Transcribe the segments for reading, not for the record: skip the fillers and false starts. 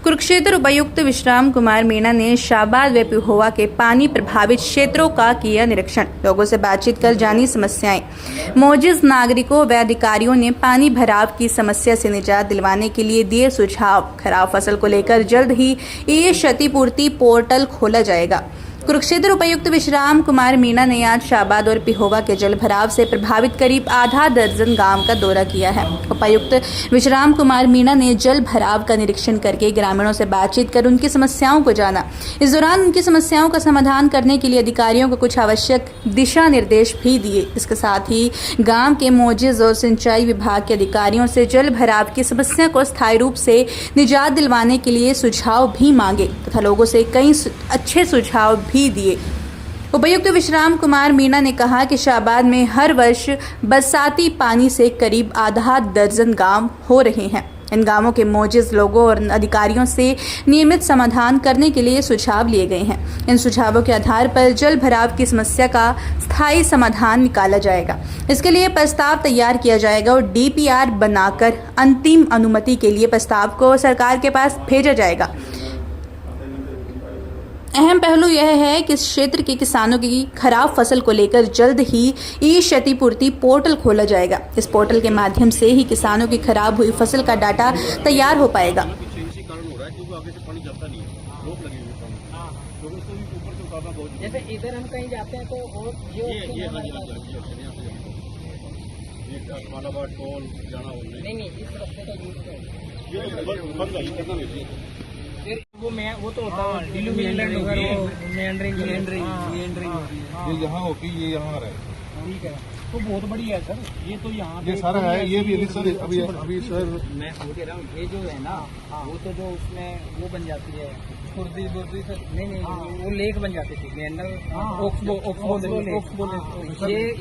कुरुक्षेत्र उपायुक्त विश्राम कुमार मीणा ने शाहबाद व पिहोवा के पानी प्रभावित क्षेत्रों का किया निरीक्षण। लोगों से बातचीत कर जानी समस्याएं। मौजूद नागरिकों व अधिकारियों ने पानी भराव की समस्या से निजात दिलवाने के लिए दिए सुझाव। खराब फसल को लेकर जल्द ही ये क्षतिपूर्ति पोर्टल खोला जाएगा। कुरुक्षेत्र उपायुक्त विश्राम कुमार मीणा ने आज शाहबाद और पिहोवा के जल भराव से प्रभावित करीब आधा दर्जन गांव का दौरा किया है। उपायुक्त विश्राम कुमार मीणा ने जल भराव का निरीक्षण करके ग्रामीणों से बातचीत कर उनकी समस्याओं को जाना। इस दौरान उनकी समस्याओं का समाधान करने के लिए अधिकारियों को कुछ आवश्यक दिशा निर्देश भी दिए। इसके साथ ही गाँव के मौजूद और सिंचाई विभाग के अधिकारियों से जल भराव की समस्या को स्थायी रूप से निजात दिलवाने के लिए सुझाव भी मांगे तथा लोगों से कई अच्छे सुझाव भी दिए। उपायुक्त विश्राम कुमार मीणा ने कहा कि शाहबाद में हर वर्ष बरसाती पानी से करीब आधा दर्जन गांव हो रहे हैं। इन गांवों के मौजूद लोगों और अधिकारियों से नियमित समाधान करने के लिए सुझाव लिए गए हैं। इन सुझावों के आधार पर जल भराव की समस्या का स्थायी समाधान निकाला जाएगा। इसके लिए प्रस्ताव तैयार किया जाएगा और डीपीआर बनाकर अंतिम अनुमति के लिए प्रस्ताव को सरकार के पास भेजा जाएगा। अहम पहलू यह है कि इस क्षेत्र के किसानों की खराब फसल को लेकर जल्द ही ई क्षतिपूर्ति पोर्टल खोला जाएगा। इस पोर्टल के माध्यम से ही किसानों की खराब हुई फसल का डाटा तैयार हो पाएगा। जैसे इधर हम कहीं जाते हैं तो और नहीं इस रास्ते का यूज वो तो होता है डिल्यूविएंट मेंडरिंग ये यहाँ होती ये यहाँ रहे। ठीक है, तो बहुत बढ़िया है सर। ये तो यहाँ ये सारा है, ये भी सर अभी सर मैं कह रहा हूँ ये जो है ना वो तो जो उसमें वो बन जाती है खुर्दी सर। नहीं वो लेक बन जाती थी मेंडर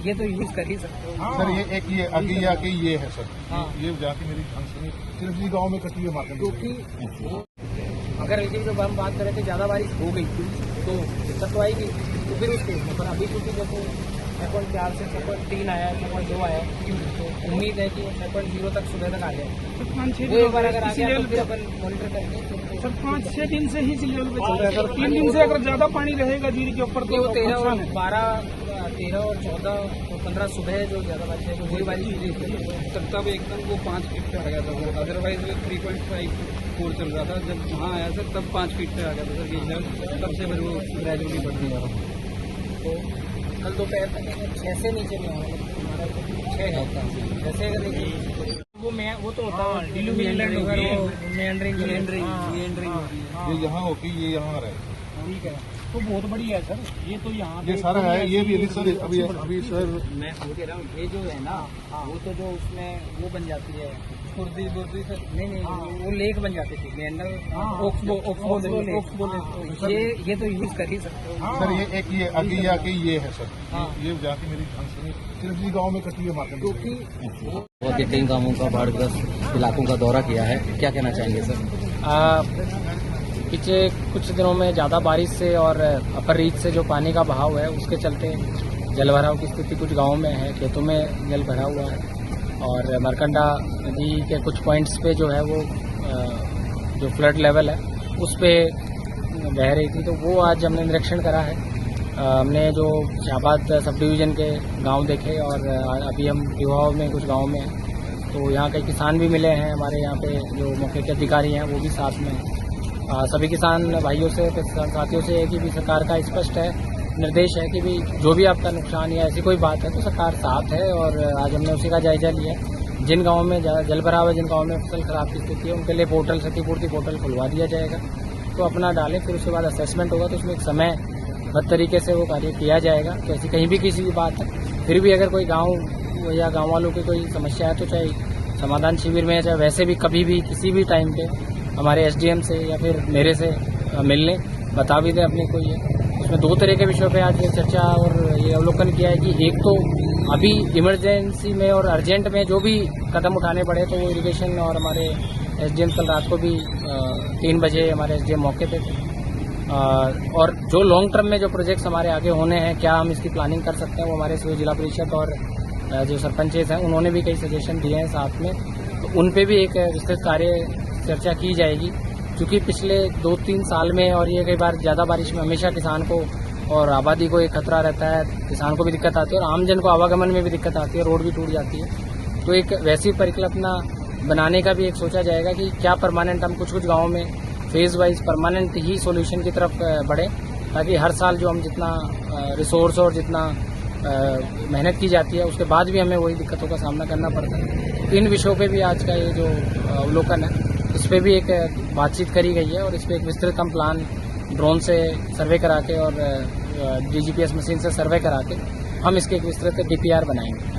ये तो यूज कर ही सकते हो सर। ये एक ये आगे आके ये है सर। ये जाके मेरी सिर्फ गाँव में कटी हुई मार्केट क्योंकि अगर लेकिन जब हम बात करें तो ज़्यादा बारिश हो गई तो दिक्कत तो आएगी। तो फिर उसके पर अभी क्योंकि जैसे 6.4 से 6.3 आया 6.2 आया तो उम्मीद है कि 6.0 तक सुबह तक आ जाए। वो एक बार अगर आ गया तो फिर अपन मॉनिटर करेंगे। सर 5-6 दिन से ही इस लेवल पे चल रहा है सर। 3 दिन से अगर ज्यादा पानी रहेगा जीरी के ऊपर तो 13 और 14 और 15 सुबह जो ज्यादा बारिश है वही बारिश तब एकदम वो 5 फीट पे आ गया था। अदरवाइज 3.54 चल रहा था। जब वहाँ आया सर तब 5 फीट पे आ गया था सर ये लेवल। तब से फिर वो ग्रेजुअली बढ़ने लगा। तो कल दोपहर तक 6 से नीचे में हमारा 6 है 6 से नीचे वो तो होता है डिल्यूविएंट मेंडरिंग ये यहाँ होती ये यहाँ रहे। ठीक है, तो बहुत बढ़िया है सर। ये तो यहाँ ये सारा है, ये भी सर अभी सर मैं कह रहा हूँ ये जो है ना वो तो जो उसमें वो बन जाती है खुर्दी सर। नहीं वो लेक बन जाती थी मेंडर ये तो यूज कर ही सकते हो सर। ये एक ये आगे आके ये है सर। ये जाके मेरी सिर्फ गाँव में कटी हुई मार्केट बहुत कई गाँवों का बाढ़ग्रस्त इलाकों का दौरा किया है, क्या कहना चाहेंगे सर? पिछले कुछ दिनों में ज़्यादा बारिश से और अपर रीच से जो पानी का बहाव है उसके चलते जल भराव की स्थिति कुछ गाँवों में है। खेतों में जल भरा हुआ है और मरकंडा नदी के कुछ पॉइंट्स पे जो है वो जो फ्लड लेवल है उस पे बह रही थी। तो वो आज हमने निरीक्षण करा है। हमने जो शाहबाद सब डिवीज़न के गांव देखे और अभी हम पिहोवा में कुछ गाँव में हैं। तो यहाँ कई किसान भी मिले हैं हमारे यहाँ पे जो मौके के अधिकारी हैं वो भी साथ में हैं। सभी किसान भाइयों से किसान साथियों से है कि भी सरकार का स्पष्ट है निर्देश है कि भी जो भी आपका नुकसान या ऐसी कोई बात है तो सरकार साथ है। और आज हमने उसी का जायजा लिया। जिन गाँवों में जल भराव है, जिन गाँवों में फसल खराब की स्थिति है उनके लिए पोर्टल क्षतिपूर्ति पोर्टल खुलवा दिया जाएगा। तो अपना डालें, फिर उसके बाद असेसमेंट होगा तो उसमें एक समयबद्ध तरीके से वो कार्य किया जाएगा। तो ऐसी कहीं भी किसी भी बात है फिर भी अगर कोई गाँव या गाँव वालों की कोई समस्या है तो चाहे समाधान शिविर में चाहे वैसे भी कभी भी किसी भी टाइम पे हमारे एसडीएम से या फिर मेरे से मिलने बता भी दें अपनी कोई है। उसमें 2 तरह के विषयों पे आज ये चर्चा और ये अवलोकन किया है कि एक तो अभी इमरजेंसी में और अर्जेंट में जो भी कदम उठाने पड़े तो वो इरिगेशन और हमारे एसडीएम कल रात को भी 3 बजे हमारे एसडीएम मौके पे थे। और जो लॉन्ग टर्म में जो प्रोजेक्ट्स हमारे आगे होने हैं क्या हम इसकी प्लानिंग कर सकते हैं वो हमारे सभी जिला परिषद और जो सरपंचेज हैं उन्होंने भी कई सजेशन दिए हैं साथ में। तो उन पे भी एक विस्तृत कार्य चर्चा की जाएगी क्योंकि पिछले 2-3 साल में और ये कई बार ज़्यादा बारिश में हमेशा किसान को और आबादी को एक खतरा रहता है, किसान को भी दिक्कत आती है और आमजन को आवागमन में भी दिक्कत आती है, रोड भी टूट जाती है। तो एक वैसी परिकल्पना बनाने का भी एक सोचा जाएगा कि क्या परमानेंट हम कुछ गाँवों में फेज वाइज परमानेंट ही सॉल्यूशन की तरफ बढ़े, ताकि हर साल जो हम जितना रिसोर्स और जितना मेहनत की जाती है उसके बाद भी हमें वही दिक्कतों का सामना करना पड़ता है। इन विषयों पे भी आज का ये जो अवलोकन है इस पे भी एक बातचीत करी गई है और इस पे एक विस्तृत हम प्लान ड्रोन से सर्वे करा के और DGPS मशीन से सर्वे करा के हम इसके एक विस्तृत DPR बनाएंगे।